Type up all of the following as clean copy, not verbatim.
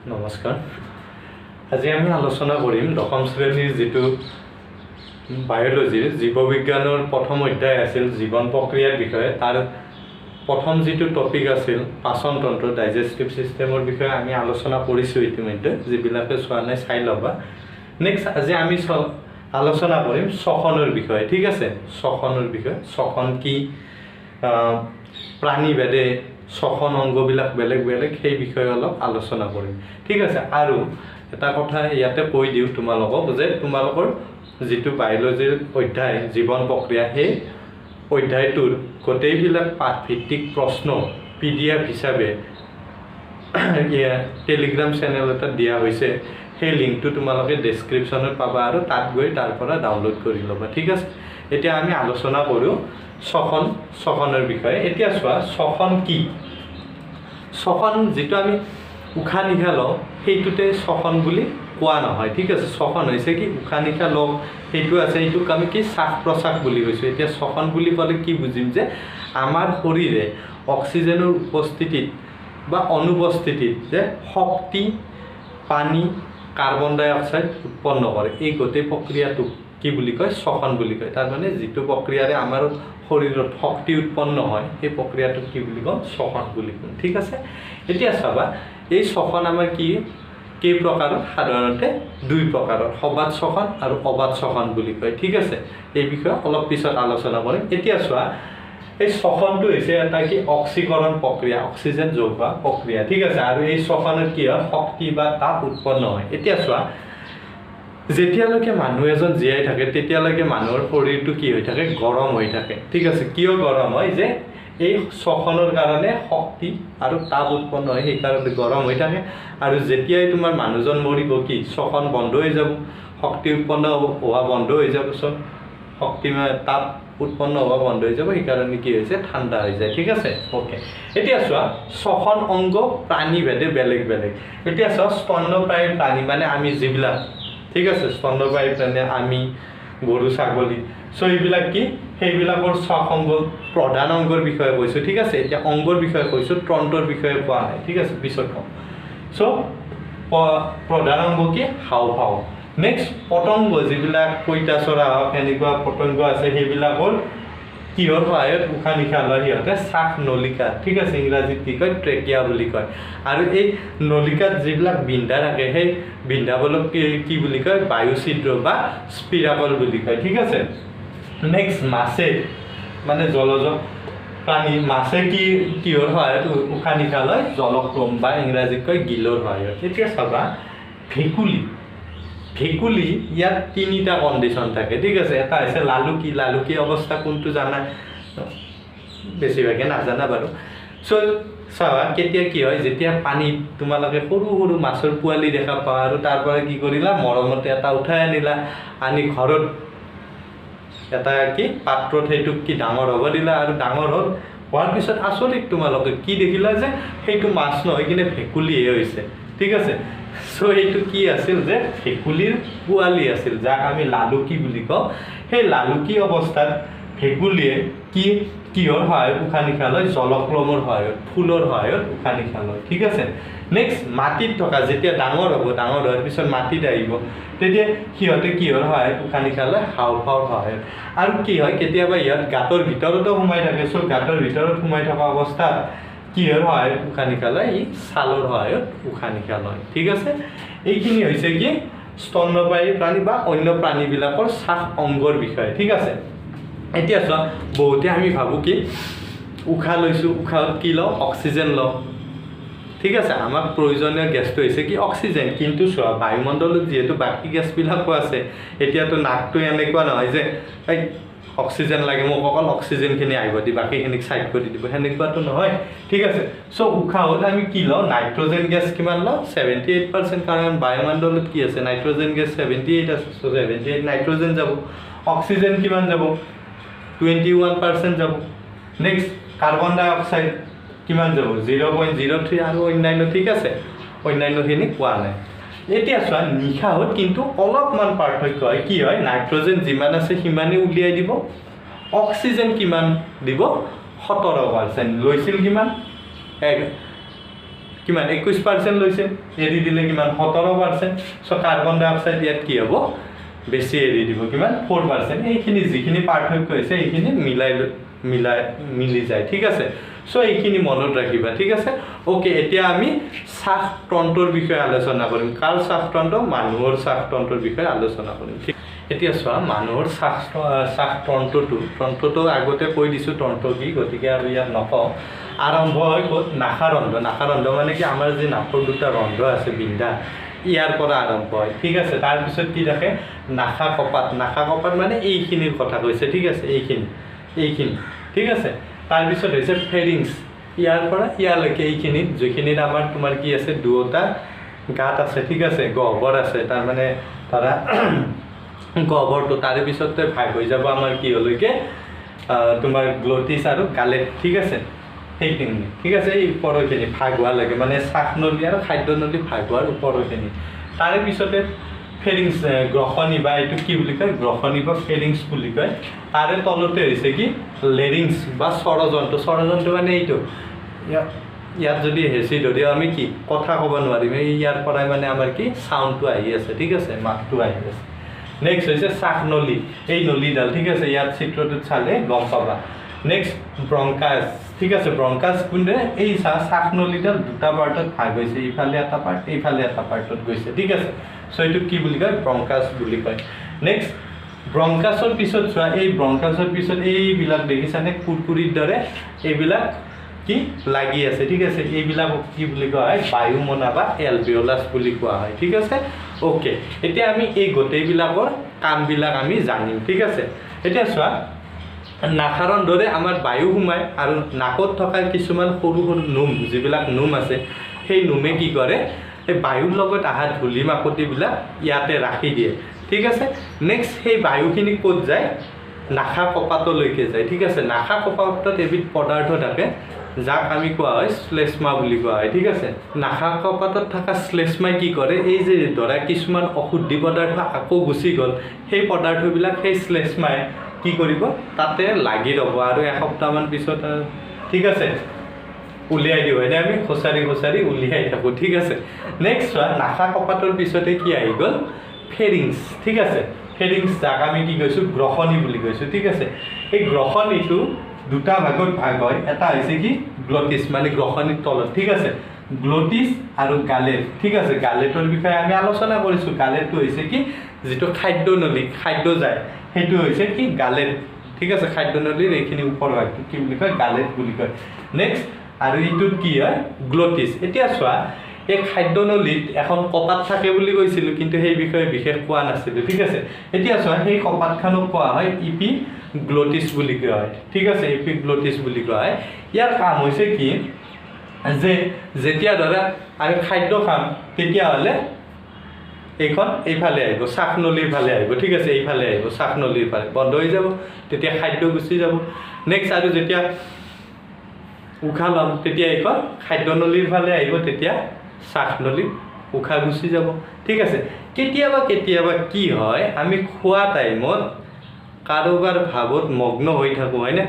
নমস্কাৰ। আজি আমি আলোচনা কৰিম দশম শ্ৰেণীৰ যিটো বায়োলজিৰ জীৱবিজ্ঞানৰ প্ৰথম অধ্যায় আছিল জীৱন প্ৰক্ৰিয়াৰ বিষয়ে। তাৰ প্ৰথম যিটো টপিক আছিল পাচন তন্ত্ৰ ডাইজেষ্টিভ সিস্টেমৰ বিষয়ে আমি আলোচনা কৰিছোঁ ইতিমধ্যে। যিবিলাকে চোৱা নাই চাই ল'বা। নেক্সট আজি আমি আলোচনা কৰিম শ্বসনৰ বিষয়ে। ঠিক আছে, শ্বসনৰ বিষয়ে। শ্বসন কি, প্ৰাণীভেদে শ্বসন অংগবিলাক বেলেগ বেলেগ, সেই বিষয়ে অলপ আলোচনা কৰিম। ঠিক আছে, আৰু এটা কথা ইয়াতে কৈ দিওঁ তোমালোকক যে তোমালোকৰ যিটো বায়োলজিৰ অধ্যায় জীৱন প্ৰক্ৰিয়া, সেই অধ্যায়টোৰ গোটেইবিলাক পাঠভিত্তিক প্ৰশ্ন PDF হিচাপে টেলিগ্ৰাম চেনেল এটা দিয়া হৈছে। সেই লিংকটো তোমালোকে ডেছক্ৰিপশ্যনত পাবা আৰু তাত গৈ তাৰ পৰা ডাউনলোড কৰি ল'বা। ঠিক আছে, এতিয়া আমি আলোচনা কৰোঁ শ্বসনৰ বিষয়ে। এতিয়া চোৱা, শ্বসন কি? শ্বসন যিটো আমি উশাহ নিশাহ লওঁ সেইটোতে শ্বসন বুলি কোৱা নহয়। ঠিক আছে, শ্বসন হৈছে কি উশাহ নিশাহ লওঁ সেইটো আছে, এইটোক আমি কি শ্বাস প্ৰশ্বাস বুলি কৈছোঁ। এতিয়া শ্বসন বুলি ক'লে কি বুজিম যে আমাৰ শৰীৰে অক্সিজেনৰ উপস্থিতিত বা অনুপস্থিতিত যে শক্তি, পানী, কাৰ্বন ডাই অক্সাইড উৎপন্ন কৰে, এই গোটেই প্ৰক্ৰিয়াটোক কি বুলি কয়? শ্বসন বুলি কয়। তাৰমানে যিটো প্ৰক্ৰিয়াৰে আমাৰ শৰীৰত শক্তি উৎপন্ন হয় সেই প্ৰক্ৰিয়াটোক কি বুলি কওঁ? শ্বসন বুলি কওঁ। ঠিক আছে, এতিয়া চাবা এই শ্বসন আমাৰ কেই প্ৰকাৰৰ? সাধাৰণতে দুই প্ৰকাৰৰ, সবাত শ্বসন আৰু অবাত শ্বসন বুলি কয়। ঠিক আছে, এই বিষয়ে অলপ পিছত আলোচনা কৰিম। এতিয়া চোৱা, এই শ্বসনটো হৈছে এটা কি অক্সীকৰণ প্ৰক্ৰিয়া, অক্সিজেন যোগোৱা প্ৰক্ৰিয়া। ঠিক আছে, আৰু এই শ্বসনত কি হয়? শক্তি বা তাপ উৎপন্ন হয়। এতিয়া চোৱা, যেতিয়ালৈকে মানুহ এজন জীয়াই থাকে তেতিয়ালৈকে মানুহৰ শৰীৰটো কি হৈ থাকে? গৰম হৈ থাকে। ঠিক আছে, কিয় গৰম হয়? যে এই শ্বসনৰ কাৰণে শক্তি আৰু তাপ উৎপন্ন হয়, সেইকাৰণে গৰম হৈ থাকে। আৰু যেতিয়াই তোমাৰ মানুহজন মৰিব, কি শ্বসন বন্ধ হৈ যাব, শক্তি উৎপন্ন হোৱা বন্ধ হৈ যাব, শক্তি তাপ উৎপন্ন হোৱা বন্ধ হৈ যাব, সেইকাৰণে কি হৈছে? ঠাণ্ডা হৈ যায়। ঠিক আছে, অ'কে। এতিয়া চোৱা, শ্বসন অংগ প্ৰাণীভেদে বেলেগ বেলেগ। এতিয়া চোৱা, স্তন্যপায়ী প্ৰাণী মানে আমি যিবিলাক, ঠিক আছে, স্তন্যপায়ী প্ৰাণী আমি, গৰু, ছাগলী, চ' এইবিলাক কি সেইবিলাকৰ শ্বাস অংগ প্ৰধান অংগৰ বিষয়ে কৈছোঁ। ঠিক আছে, এতিয়া অংগৰ বিষয়ে কৈছোঁ, তন্ত্ৰৰ বিষয়ে কোৱা নাই। ঠিক আছে, পিছত কম। চ' প্ৰধান অংগ কি? হাওঁফাওঁ। নেক্সট পতংগ, যিবিলাক পঁইতাচোৰা হওক এনেকুৱা পতংগ আছে, সেইবিলাকৰ কিহৰ সহায়ত উশাহ নিশাহ লয়? সিহঁতে শ্বাস নলিকা, ঠিক আছে, ইংৰাজীত কি কয়? ট্ৰেকিয়া বুলি কয়। আৰু এই নলিকাত যিবিলাক বিন্ধা থাকে সেই বিন্ধাবোৰক কি বুলি কয়? বায়ু ছিদ্ৰ বা স্পিৰাকল বুলি কয়। ঠিক আছে, নেক্সট মাছে মানে জলজ প্ৰাণী, মাছে কিহৰ সহায়ত উশাহ নিশাহ লয়? জলক্ৰম বা ইংৰাজীত কয় গিলৰ সহায়ত। এতিয়া চাবা, ভেকুলী ইয়াত তিনিটা কণ্ডিশ্যন থাকে। ঠিক আছে, এটা হৈছে লালুকি অৱস্থা কোনটো জানা? বেছিভাগে নাজানা বাৰু। চ' চাবা, কেতিয়া কি হয়? যেতিয়া পানীত তোমালোকে সৰু সৰু মাছৰ পোৱালি দেখা পোৱা আৰু তাৰ পৰা কি কৰিলা? মৰমতে এটা উঠাই আনি ঘৰত এটা কি পাত্ৰত সেইটোক কি ডাঙৰ হ'ব দিলা, আৰু ডাঙৰ হোৱাৰ পিছত আচৰিত তোমালোকে কি দেখিলা? যে সেইটো মাছ নহয় কিনে ভেকুলীহে হৈছে। ঠিক আছে, চ' এইটো কি আছিল? যে ভেকুলীৰ পোৱালি আছিল, যাক আমি লালুকি বুলি কওঁ। সেই লালুকি অৱস্থাত ভেকুলীয়ে কিহৰ সহায়ত উশাহ নিশাহ লয়? জলক্ৰমৰ সহায়ত, ফুলৰ সহায়ত উশাহ নিশাহ লয়। ঠিক আছে, নেক্সট মাটিত থকা, যেতিয়া ডাঙৰ হ'ব, ডাঙৰ হোৱাৰ পিছত মাটিত আহিব, তেতিয়া সিহঁতে কিহৰ সহায়ত উশাহ নিশাহ লয়? হাওঁফাওঁৰ সহায়ত। আৰু কি হয়? কেতিয়াবা ইহঁত গাঁতৰ ভিতৰতো সোমাই থাকে। চ' গাঁতৰ ভিতৰত সোমাই থকা অৱস্থাত কিহৰ সহায়ত উশাহ নিশাহ লয়? ই ছালৰ সহায়ত উশাহ নিশাহ লয়। ঠিক আছে, এইখিনি হৈছে কি স্তন্যপায়ী প্ৰাণী বা অন্য প্ৰাণীবিলাকৰ শ্বাস অংগৰ বিষয়ে। ঠিক আছে, এতিয়া চোৱা, বহুতে আমি ভাবোঁ কি উশাহ লৈছোঁ, উশাহত কি লওঁ? অক্সিজেন লওঁ। ঠিক আছে, আমাক প্ৰয়োজনীয় গেছটো হৈছে কি? অক্সিজেন। কিন্তু চোৱা, বায়ুমণ্ডলত যিহেতু বাকী গেছবিলাকো আছে, এতিয়াতো নাকটো এনেকুৱা নহয় যে এই অক্সিজেন লাগে মোক অকল অক্সিজেনখিনি আহিব দি বাকীখিনিক ছাইড কৰি দিব, সেনেকুৱাতো নহয়। ঠিক আছে, চ' উশাহত আমি কি লওঁ? নাইট্ৰজেন গেছ কিমান লওঁ? 78%, কাৰণ বায়ুমণ্ডলত কি আছে? নাইট্ৰজেন গেছ 78 আছে। চ' 78 নাইট্ৰজেন যাব। অক্সিজেন কিমান যাব? 21% যাব। নেক্সট কাৰ্বন ডাই অক্সাইড কিমান যাব? 0.03 আৰু অন্যান্য। ঠিক আছে, অন্যান্যখিনি কোৱা নাই। এতিয়া চোৱা, নিশাহত কিন্তু অলপমান পাৰ্থক্য হয়। কি হয়? নাইট্ৰজেন যিমান আছে সিমানেই উলিয়াই দিব, অক্সিজেন কিমান দিব? 17%। লৈছিল কিমান? কিমান 21% লৈছে, এৰি দিলে কিমান 17%। সো কাৰ্বন ডাই অক্সাইড ইয়াত কি হ'ব বেছি এৰি দিব কিমান 4%। এইখিনি যিখিনি পাৰ্থক্য হৈছে এইখিনি মিলি যায়, ঠিক আছে। সো এইখিনি মনত ৰাখিবা, ঠিক আছে। ওকে, এতিয়া আমি শ্বাসতন্ত্ৰৰ বিষয়ে আলোচনা কৰিম। কাৰ শ্বাসতন্ত্ৰ? মানুহৰ শ্বাসতন্ত্ৰৰ বিষয়ে আলোচনা কৰিম। ঠিক, এতিয়া চোৱা মানুহৰ শ্বাসতন্ত্ৰটো আগতে কৈ দিছোঁ তন্ত্ৰ কি, গতিকে আৰু ইয়াত নকওঁ। আৰম্ভ হয় ক'ত? নাসাৰন্ধ্ৰ। নাসাৰন্ধ্ৰ মানে কি আমাৰ যি নাকৰ দুটা ৰন্ধ্ৰ আছে বিন্ধা, ইয়াৰ পৰা আৰম্ভ হয়, ঠিক আছে। তাৰপিছত কি থাকে? নাসা কপাত। নাসা কপাত মানে এইখিনিৰ কথা কৈছে, ঠিক আছে, এইখিনি, ঠিক আছে। তাৰপিছত হৈছে ফেৰিংছ, ইয়াৰ পৰা ইয়ালৈকে এইখিনিত, যিখিনিত আমাৰ তোমাৰ কি আছে দুটা গাঁত আছে, ঠিক আছে, গহ্বৰ আছে, তাৰমানে ধৰা গহ্বৰটো তাৰে পিছতে ভাগ হৈ যাব আমাৰ কি হলৈকে তোমাৰ গ্লটিছ আৰু গালেট, ঠিক আছে, সেইখিনি, ঠিক আছে। এই ওপৰৰখিনি ভাগ হোৱা লাগে, মানে শ্বাসনলী আৰু খাদ্যনলী ভাগ হোৱাৰ ওপৰৰখিনি। তাৰে পিছতে ফেৰিংছ, গ্ৰসনি বা এইটো কি বুলি কয়? গ্ৰসনি বা ফেৰিংছ বুলি কয়। তাৰে তলতে হৈছে কি লেৰিংছ বা স্বৰযন্ত্ৰ। স্বৰযন্ত্ৰ মানে এইটো, ইয়াত যদি হেঁচি ধৰিও আমি কি কথা ক'ব নোৱাৰিম, এই ইয়াৰ পৰাই মানে আমাৰ কি চাউণ্ডটো আহি আছে, ঠিক আছে, মাতটো আহি আছে। নেক্সট হৈছে শ্বাসনলী, এই নলীডাল, ঠিক আছে, ইয়াত চিত্ৰটোত চালে গম পাবা। নেক্সট ব্ৰংকাছ, ঠিক আছে। ব্ৰংকাছ কোনটো? এই শ্বাসনলীডাল দুটা পাৰ্টত ভাগ হৈছে, ইফালে এটা পাৰ্ট, এইফালে এটা পাৰ্টত গৈছে, ঠিক আছে। চ' এইটো কি বুলি কয়? ব্ৰংকাছ বুলি কয়। নেক্সট ব্ৰংকাছৰ পিছত চোৱা, এই ব্ৰংকাছৰ পিছত এইবিলাক দেখিছানে কুৰকুৰিৰ দৰে এইবিলাক কি লাগি আছে, ঠিক আছে। এইবিলাক কি বুলি কোৱা হয়? বায়ুমনা বা এলভিঅলাছ বুলি কোৱা হয়, ঠিক আছে। ওকে, এতিয়া আমি এই গোটেইবিলাকৰ কামবিলাক আমি জানিম, ঠিক আছে। এতিয়া চোৱা, নাসাৰৰ দৰে আমাৰ বায়ু সোমায় আৰু নাকত থকা কিছুমান সৰু সৰু নোম, যিবিলাক নোম আছে, সেই নোমে কি কৰে? এই বায়ুৰ লগত অহা ধূলি মাকতিবিলাক ইয়াতে ৰাখি দিয়ে, ঠিক আছে। নেক্সট সেই বায়ুখিনি ক'ত যায়? নাসা কপাতলৈকে যায়, ঠিক আছে। নাসা কপাতত এবিধ পদাৰ্থ থাকে যাক আমি কোৱা হয় শ্লেষ্মা বুলি কোৱা হয়, ঠিক আছে। নাসা কপাতত থকা শ্লেষ্মাই কি কৰে? এই যে ধৰা কিছুমান অশুদ্ধি পদাৰ্থ আকৌ গুচি গ'ল, সেই পদাৰ্থবিলাক সেই শ্লেষ্মাই কি কৰিব? তাতে লাগি ৰ'ব আৰু এসপ্তাহমান পিছত, ঠিক আছে, উলিয়াই দিওঁ, হয়নে? আমি খোচাৰি উলিয়াই থাকোঁ, ঠিক আছে। নেক্সট চোৱা, নাসা কপাতৰ পিছতে কি আহি গ'ল? ফেৰিংছ, ঠিক আছে। ফেৰিংছ যাক আমি কি কৈছোঁ? গ্ৰসনি বুলি কৈছোঁ, ঠিক আছে। এই গ্ৰসনিটো দুটা ভাগত ভাগ হয়। এটা হৈছে কি গ্লটিছ, মানে গ্ৰসনিৰ তলত, ঠিক আছে, গ্লটিছ আৰু গালেট, ঠিক আছে। গালেটৰ বিষয়ে আমি আলোচনা কৰিছোঁ। গালেটটো হৈছে কি যিটো খাদ্যনলী, খাদ্য যায়, সেইটো হৈছে কি গালেট, ঠিক আছে। খাদ্যনলীৰ এইখিনি ওপৰ ভাগটো কি বুলি কয়? গালেট বুলি কয়। নেক্সট আৰু এইটোত কি হয়? গ্লটিছ। এতিয়া চোৱা, এই খাদ্যনলীত এখন কপাত থাকে বুলি কৈছিলোঁ, কিন্তু সেই বিষয়ে বিশেষ কোৱা নাছিলোঁ, ঠিক আছে। এতিয়া চোৱা, সেই কপাতখনক কোৱা হয় ইপিগ্লটিছ বুলি কোৱা হয়, ঠিক আছে, ইপিগ্লটিছ বুলি কোৱা হয়। ইয়াৰ কাম হৈছে কি যে যেতিয়া ধৰা আমি খাদ্য খাম, তেতিয়াহ'লে এইখন এইফালে আহিব, শ্বাসনলীৰ ফালে আহিব, ঠিক আছে, এইফালে আহিব, শ্বাসনলীৰ ফালে বন্ধ হৈ যাব, তেতিয়া খাদ্য গুচি যাব। নেক্সট আৰু যেতিয়া উশাহ ল'ম, তেতিয়া এইখন খাদ্যনলীৰ ফালে আহিব, তেতিয়া শ্বাসনলীত উশাহ গুচি যাব, ঠিক আছে। কেতিয়াবা কি হয়? আমি খোৱা টাইমত কাৰোবাৰ ভাৱত মগ্ন হৈ থাকোঁ, হয়নে?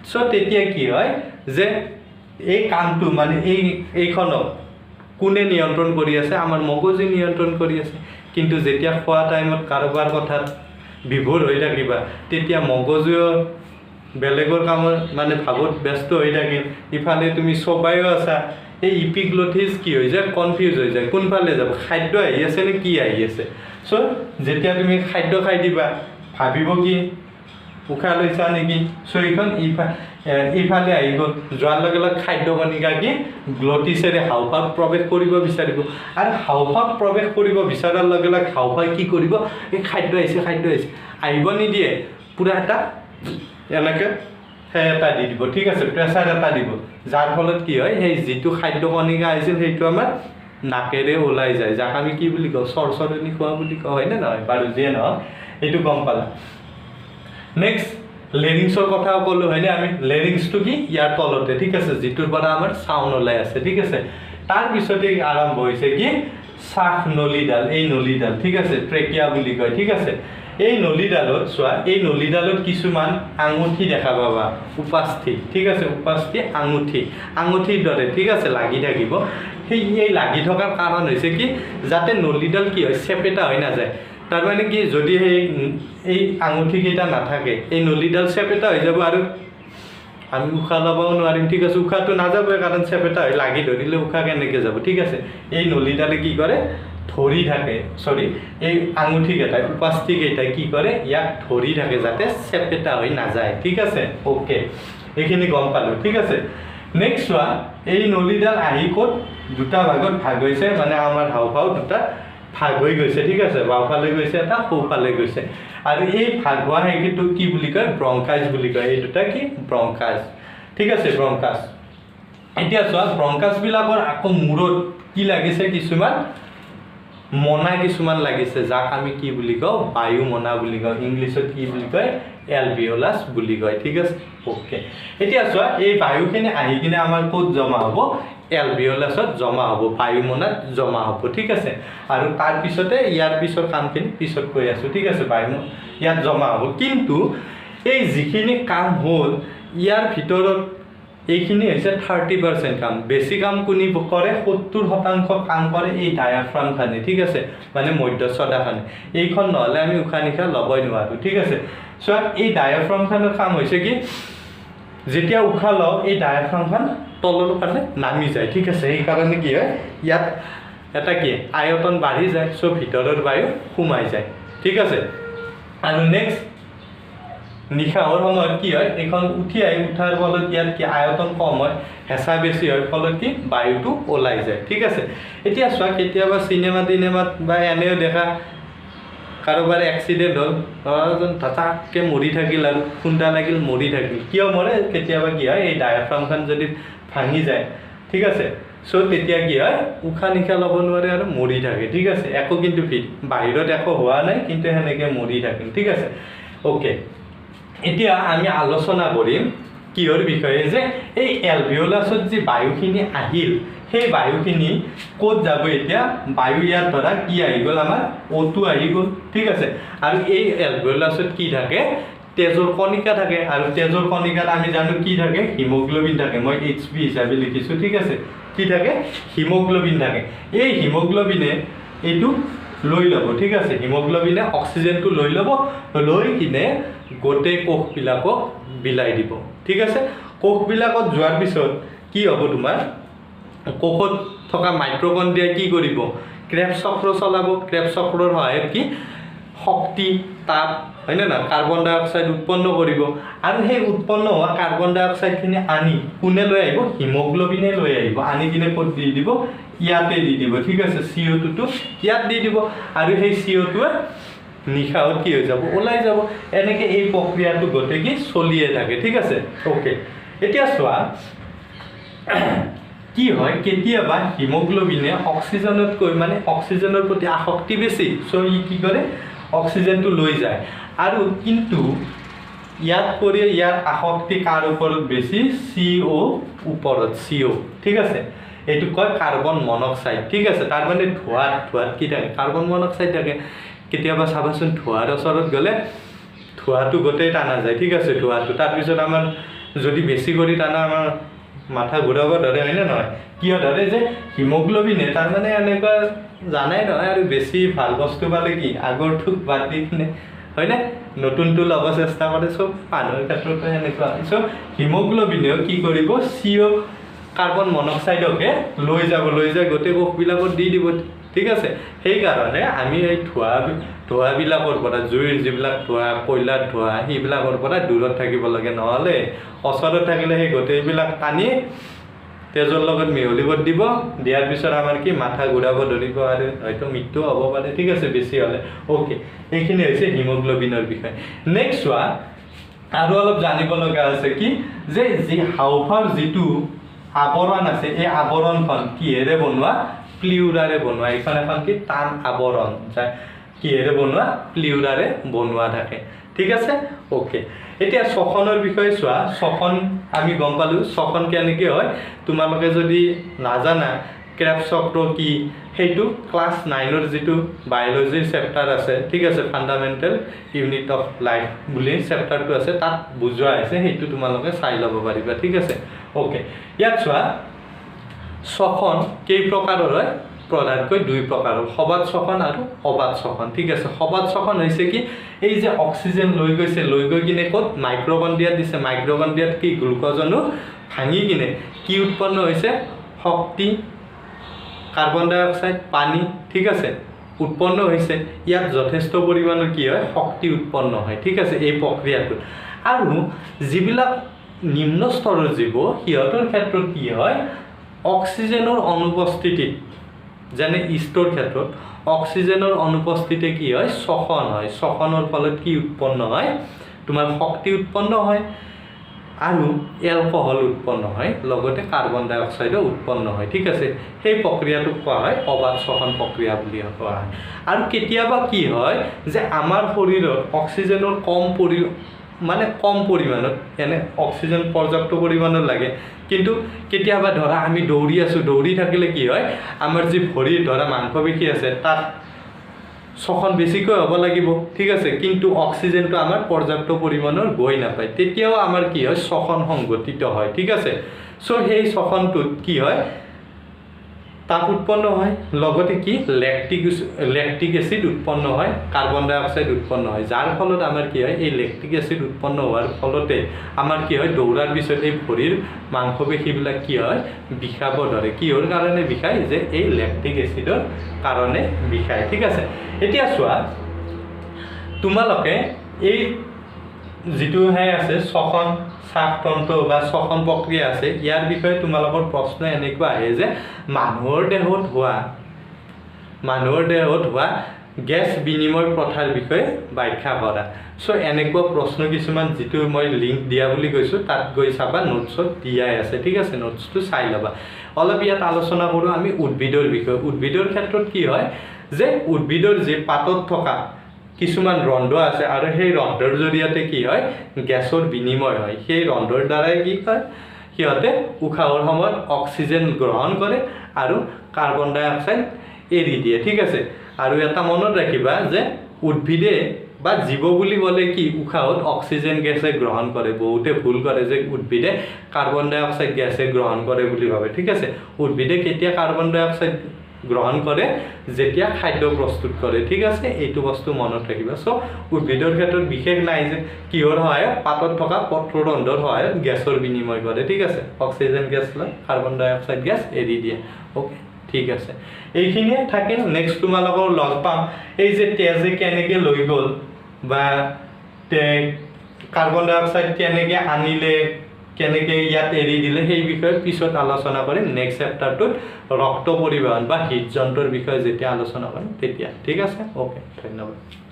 চ' তেতিয়া কি হয় যে এই কামটো মানে এইখনক কোনে নিয়ন্ত্ৰণ কৰি আছে? আমাৰ মগজুৱে নিয়ন্ত্ৰণ কৰি আছে। কিন্তু যেতিয়া খোৱা টাইমত কাৰোবাৰ কথাত বিভোৰ হৈ থাকিবা, তেতিয়া মগজুৱে বেলেগৰ কামত মানে ভাৱত ব্যস্ত হৈ থাকিল, ইফালে তুমি চবাইও আছা, এই ইপিগ্লটিছ কি হৈ যায়? কনফিউজ হৈ যায়, কোনফালে যাব, খাদ্য আহি আছে নে কি আহি আছে। চ' যেতিয়া তুমি খাদ্য খাই দিবা, ভাবিব কি উশাহ লৈছা নেকি? চ' এইখন ইফালে আহি গ'ল, যোৱাৰ লগে লগে খাদ্য কণিকা কি গ্লটিছেৰে হাওঁফাওঁত প্ৰৱেশ কৰিব বিচাৰিব, আৰু হাওঁফাওঁত প্ৰৱেশ কৰিব বিচৰাৰ লগে লগে হাওঁফাওঁই কি কৰিব? এই খাদ্য আহিছে আহিব নিদিয়ে, পূৰা এটা এনেকৈ সেই এটা দি দিব, ঠিক আছে, প্ৰেছাৰ এটা দিব, যাৰ ফলত কি হয়? সেই যিটো খাদ্য কণিকা আহিছিল সেইটো আমাৰ নাকেৰে ওলাই যায়, যাক আমি কি বুলি কওঁ? চৰচৰণি খোৱা বুলি কওঁ, হয়নে নহয়? বাৰু যিয়ে নহয়, এইটো গম পালা। নেক্সট লেৰিংছৰ কথাও ক'লোঁ, হয়নে? আমি লেৰিংছটো কি ইয়াৰ তলতে, ঠিক আছে, যিটোৰ পৰা আমাৰ চাউণ্ড ওলাই আছে, ঠিক আছে। তাৰপিছতে আৰম্ভ হৈছে কি শ্বাসনলীডাল, এই নলীডাল, ঠিক আছে, ট্ৰেকিয়া বুলি কয়, ঠিক আছে। এই নলীডালত চোৱা, এই নলীডালত কিছুমান আঙুঠি দেখা পাবা, উপাস্থি, ঠিক আছে, উপাস্থি আঙুঠিৰ দৰে, ঠিক আছে, লাগি থাকিব। সেই এই লাগি থকাৰ কাৰণ হৈছে কি যাতে নলীডাল কি হয় চেপেটা হৈ নাযায় তাৰ মানে কি যদি এই আঙুঠিকেইটা নাথাকে এই নলীডাল চেপেটা হৈ যাব আৰু আমি উশাহ ল'বও নোৱাৰিম ঠিক আছে উশাহটো নাযাবই কাৰণ চেপেটা হৈ লাগি ধৰিলে উশাহ কেনেকৈ যাব ঠিক আছে এই নলীডালে কি কৰে ধৰি থাকে এই আঙুঠিকেইটাই উপাস্থিকেইটাই কি কৰে ইয়াক ধৰি থাকে যাতে চেপেটা হৈ নাযায় ঠিক আছে ওকে এইখিনি গম পালোঁ ঠিক আছে নেক্সট চোৱা এই নলীডাল আহি ক'ত দুটা ভাগত ভাগ হৈছে মানে আমাৰ হাওঁফাওঁ দুটা ভাগ হৈ গৈছে ঠিক আছে বাওঁফালে গৈছে এটা সোঁফালে গৈছে আৰু এই ভাগ হোৱা সেইটো কি বুলি কয় ব্ৰংকাইছ বুলি কয় এই দুটা কি ব্ৰংকাইছ ঠিক আছে ব্ৰংকাছ এতিয়া চোৱা ব্ৰংকাছবিলাকৰ আকৌ মূৰত কি লাগিছে কিছুমান মনা কিছুমান লাগিছে যাক আমি কি বুলি কওঁ বায়ু মনা বুলি কওঁ ইংলিছত কি বুলি কয় এলভিওলাছ বুলি কয় ঠিক আছে ওকে এতিয়া চোৱা এই বায়ুখিনি আহি কিনে আমাৰ ক'ত জমা হ'ব এলভিওলাছত জমা হ'ব বায়ু মনাত জমা হ'ব ঠিক আছে আৰু তাৰ পিছতে ইয়াৰ পিছৰ কামখিনি পিছত কৈ আছোঁ ঠিক আছে বায়ু ইয়াত জমা হ'ব কিন্তু এই যিখিনি কাম হ'ল ইয়াৰ ভিতৰত এইখিনি হৈছে 30% কাম বেছি কাম কোনি কৰে 70% কাম কৰে এই ডায়াফ্ৰামখানে ঠিক আছে মানে মধ্যচ্ছদাখানে এইখন নহ'লে আমি উশাহ নিশাহ ল'বই নোৱাৰোঁ ঠিক আছে চোৱা এই ডায়াফ্ৰামখনৰ কাম হৈছে কি যেতিয়া উশাহ লওঁ এই ডায়াফ্ৰামখন তলৰ ফালে নামি যায় ঠিক আছে সেইকাৰণে কি হয় ইয়াত এটা কি আয়তন বাঢ়ি যায় চ' ভিতৰৰ বায়ু সোমাই যায় ঠিক আছে আৰু নেক্সট নিশাহৰ সময়ত কি হয় এইখন উঠি আহি উঠাৰ ফলত ইয়াত কি আয়তন কম হয় হেঁচা বেছি হয় ফলত কি বায়ুটো ওলাই যায় ঠিক আছে এতিয়া চোৱা কেতিয়াবা চিনেমাত বা এনেও দেখা কাৰোবাৰ এক্সিডেণ্ট হ'ল ল'ৰাজন হঠাৎকৈ মৰি থাকিল আৰু খুন্দা লাগিল মৰি থাকিল কিয় মৰে কেতিয়াবা কি হয় এই ডায়াফ্ৰামখন যদি ভাঙি যায় ঠিক আছে চ' তেতিয়া কি হয় উশাহ নিশাহ ল'ব নোৱাৰে আৰু মৰি থাকে ঠিক আছে একো কিন্তু বাহিৰত একো হোৱা নাই কিন্তু সেনেকৈ মৰি থাকিল ঠিক আছে ওকে এতিয়া আমি আলোচনা কৰিম কিহৰ বিষয়ে যে এই এলভিওলাছত যে বায়ুখিনি আহিল সেই বায়ুখিনি ক'ত যাব এতিয়া বায়ু ইয়াত ধৰা কি আহি গ'ল আমাৰ O2 আহি গ'ল ঠিক আছে আৰু এই এলভিওলাছত কি থাকে তেজৰ কণিকা থাকে আৰু তেজৰ কণিকাত আমি জানো কি থাকে হিমোগ্লোবিন থাকে মই HB হিচাপে লিখিছোঁ ঠিক আছে কি থাকে হিমোগ্লোবিন থাকে এই হিমোগ্লোবিনে এইটো লৈ ল'ব ঠিক আছে হিমোগ্লোবিনে অক্সিজেনটো লৈ ল'ব লৈ কিনে গোটেই কোষবিলাকক বিলাই দিব ঠিক আছে কোষবিলাকত যোৱাৰ পিছত কি হ'ব তোমাৰ কোষত থকা মাইট্ৰকণ্ড্ৰিয়াই কি কৰিব ক্ৰেবছ চক্ৰ চলাব ক্ৰেবছ চক্ৰৰ সহায়ত কি শক্তি তাপ হয়নে না কাৰ্বন ডাই অক্সাইড উৎপন্ন কৰিব আৰু সেই উৎপন্ন হোৱা কাৰ্বন ডাই অক্সাইডখিনি আনি কোনে লৈ আহিব হিমোগ্লোবিনে লৈ আহিব আনি কিনে ক'ত দি দিব ইয়াতে দি দিব ঠিক আছে CO2টো ইয়াত দি দিব আৰু সেই CO2ৱে নিশাহত কি হৈ যাব ওলাই যাব এনেকৈ এই প্ৰক্ৰিয়াটো গোটেই কি চলিয়ে থাকে ঠিক আছে ওকে এতিয়া চোৱা কি হয় কেতিয়াবা হিমোগ্লোবিনে অক্সিজেনতকৈ মানে অক্সিজেনৰ প্ৰতি আসক্তি বেছি চ' ই কি কৰে অক্সিজেনটো লৈ যায় আৰু কিন্তু ইয়াত কৰি ইয়াৰ আসক্তি কাৰ ওপৰত বেছি CO ওপৰত CO ঠিক আছে এইটো কয় কাৰ্বন মনক্সাইড ঠিক আছে তাৰ মানে ধোঁৱাত কি থাকে কাৰ্বন মনক্সাইড থাকে কেতিয়াবা চাবাচোন ধোঁৱাৰ ওচৰত গ'লে ধোঁৱাটো গোটেই টানা যায় ঠিক আছে ধোঁৱাটো তাৰপিছত আমাৰ যদি বেছি কৰি টানা আমাৰ মাথা ঘূৰাব ধৰে হয়নে নহয় কিয় ধৰে যে হিমোগ্লোবিনে তাৰমানে এনেকুৱা জানাই নহয় আৰু বেছি ভাল বস্তু পালে কি আগৰটোক বাদ দি কিনে হয়নে নতুনটো ল'ব চেষ্টা কৰে চব মানুহৰ ক্ষেত্ৰতো এনেকুৱা চ' হিমোগ্লোবিনেও কি কৰিব CO কাৰ্বন মনক্সাইডকে লৈ যায় গোটেই কোষবিলাকত দি দিব ঠিক আছে সেইকাৰণে আমি এই ধোঁৱাবিলাকৰ পৰা জুইৰ যিবিলাক ধোঁৱা কয়লাৰ ধোঁৱা সেইবিলাকৰ পৰা দূৰত থাকিব লাগে নহ'লে ওচৰত থাকিলে সেই গোটেইবিলাক টানি তেজৰ লগত মিহলিব দিব দিয়াৰ পিছত আমাৰ কি মাথা ঘূৰাব ধৰিব আৰু হয়তো মৃত্যু হ'ব পাৰে ঠিক আছে বেছি হ'লে ওকে এইখিনি হৈছে হিমোগ্লোবিনৰ বিষয় নেক্সট চোৱা আৰু অলপ জানিব লগা আছে কি যে যি হাওঁফাওঁৰ যিটো আৱৰণ আছে এই আৱৰণখন কিহেৰে বনোৱা প্লিউৰাৰে বনোৱা এইখন এখন কি টান আৱৰণ কিহেৰে বনোৱা প্লিউৰাৰে বনোৱা থাকে ঠিক আছে ওকে এতিয়া শ্বসনৰ বিষয়ে চোৱা শ্বসন আমি গম পালোঁ শ্বসন কেনেকৈ হয় তোমালোকে যদি নাজানা ক্ৰেবছ চক্ৰ কি সেইটো ক্লাছ 9ৰ যিটো বায়'লজিৰ চেপ্টাৰ আছে ঠিক আছে ফাণ্ডামেণ্টেল ইউনিট অফ লাইফ বুলি চেপ্টাৰটো আছে তাত বুজোৱা আছে সেইটো তোমালোকে চাই ল'ব পাৰিবা ঠিক আছে ওকে ইয়াত চোৱা শ্বসন কেই প্ৰকাৰৰ হয় প্ৰধানকৈ দুই প্ৰকাৰৰ সবাত শ্বসন আৰু অবাত শ্বসন ঠিক আছে সবাত শ্বসন হৈছে কি এই যে অক্সিজেন লৈ গৈ কিনে ক'ত মাইক্ৰকন্ড্ৰিয়াত দিছে মাইক্ৰকন্ড্ৰিয়াত কি গ্লুক'জনো ভাঙি কিনে কি উৎপন্ন হৈছে শক্তি কাৰ্বন ডাই অক্সাইড পানী ঠিক আছে উৎপন্ন হৈছে ইয়াত যথেষ্ট পৰিমাণৰ কি হয় শক্তি উৎপন্ন হয় ঠিক আছে এই প্ৰক্ৰিয়াটো আৰু যিবিলাক নিম্ন স্তৰৰ জীৱ সিহঁতৰ ক্ষেত্ৰত কি হয় অক্সিজেনৰ অনুপস্থিতিত যেনে ইষ্টৰ ক্ষেত্ৰত অক্সিজেনৰ অনুপস্থিতিতে কি হয় শ্বসন হয় শ্বসনৰ ফলত কি উৎপন্ন হয় তোমাৰ শক্তি উৎপন্ন হয় আৰু এলকহল উৎপন্ন হয় লগতে কাৰ্বন ডাই অক্সাইডো উৎপন্ন হয় ঠিক আছে সেই প্ৰক্ৰিয়াটোক কোৱা হয় অবাত শ্বসন প্ৰক্ৰিয়া বুলি কোৱা হয় আৰু কেতিয়াবা কি হয় যে আমাৰ শৰীৰত অক্সিজেনৰ কম পৰিমাণত এনে অক্সিজেন পৰ্যাপ্ত পৰিমাণৰ লাগে কিন্তু কেতিয়াবা ধৰা আমি দৌৰি আছোঁ দৌৰি থাকিলে কি হয় আমাৰ যি ভৰিৰ ধৰা মাংসপেশী আছে তাত শ্বসন বেছিকৈ হ'ব লাগিব ঠিক আছে কিন্তু অক্সিজেনটো আমাৰ পৰ্যাপ্ত পৰিমাণৰ গৈ নাপায় তেতিয়াও আমাৰ কি হয় শ্বসন সংঘটিত হয় ঠিক আছে চ' সেই শ্বসনটোত কি হয় তাপ উৎপন্ন হয় লগতে কি লেক্টিক এচিড উৎপন্ন হয় কাৰ্বন ডাই অক্সাইড উৎপন্ন হয় যাৰ ফলত আমাৰ কি হয় এই লেক্টিক এচিড উৎপন্ন হোৱাৰ ফলতে আমাৰ কি হয় দৌৰাৰ পিছত এই ভৰিৰ মাংসপেশীবিলাক কি হয় বিষাব ধৰে কিহৰ কাৰণে বিষায় যে এই লেক্টিক এচিডৰ কাৰণে বিষায় ঠিক আছে এতিয়া চোৱা তোমালোকে এই যিটো আছে শ্বসন শ্বাসতন্ত্ৰ বা শ্বসন প্ৰক্ৰিয়া আছে ইয়াৰ বিষয়ে তোমালোকৰ প্ৰশ্ন এনেকুৱা আহে যে মানুহৰ দেহত হোৱা গেছ বিনিময় প্ৰথাৰ বিষয়ে ব্যাখ্যা কৰা চ' এনেকুৱা প্ৰশ্ন কিছুমান যিটো মই লিংক দিয়া বুলি কৈছোঁ তাত গৈ চাবা নোটছত দিয়াই আছে ঠিক আছে নোটছটো চাই ল'বা অলপ ইয়াত আলোচনা কৰোঁ আমি উদ্ভিদৰ বিষয়ে উদ্ভিদৰ ক্ষেত্ৰত কি হয় যে উদ্ভিদৰ যে পাতত থকা কিছুমান ৰন্ধ আছে আৰু সেই ৰন্ধৰ জৰিয়তে কি হয় গেছৰ বিনিময় হয় সেই ৰন্ধৰ দ্বাৰাই কি হয় সিহঁতে উশাহৰ সময়ত অক্সিজেন গ্ৰহণ কৰে আৰু কাৰ্বন ডাই অক্সাইড এৰি দিয়ে ঠিক আছে আৰু এটা মনত ৰাখিবা যে উদ্ভিদে বা জীৱ বুলি ক'লে কি উশাহত অক্সিজেন গেছে গ্ৰহণ কৰে বহুতে ভুল কৰে যে উদ্ভিদে কাৰ্বন ডাই অক্সাইড গেছে গ্ৰহণ কৰে বুলি ভাবে ঠিক আছে উদ্ভিদে কেতিয়া কাৰ্বন ডাই অক্সাইড গ্ৰহণ কৰে যেতিয়া খাদ্য প্ৰস্তুত কৰে ঠিক আছে এইটো বস্তু মনত ৰাখিবা চ' উদ্ভিদৰ ক্ষেত্ৰত বিশেষ নাই যে কিহৰ সহায়ত পাতত থকা পত্ৰৰন্ধৰ সহায়ত গেছৰ বিনিময় কৰে ঠিক আছে অক্সিজেন গেছ লয় কাৰ্বন ডাই অক্সাইড গেছ এৰি দিয়ে ওকে ঠিক আছে এইখিনিয়ে থাকিল নেক্সট তোমালোকৰ লগ পাম এই যে তেজে কেনেকৈ লৈ গ'ল বা কাৰ্বন ডাই অক্সাইড কেনেকৈ আনিলে কেনেকৈ ইয়াত এৰি দিলে সেই বিষয়ে পিছত আলোচনা কৰিম নেক্সট চেপ্টাৰটোত ৰক্ত পৰিবহণ বা হৃদযন্ত্ৰৰ বিষয়ে যেতিয়া আলোচনা কৰিম তেতিয়া ঠিক আছে ওকে ধন্যবাদ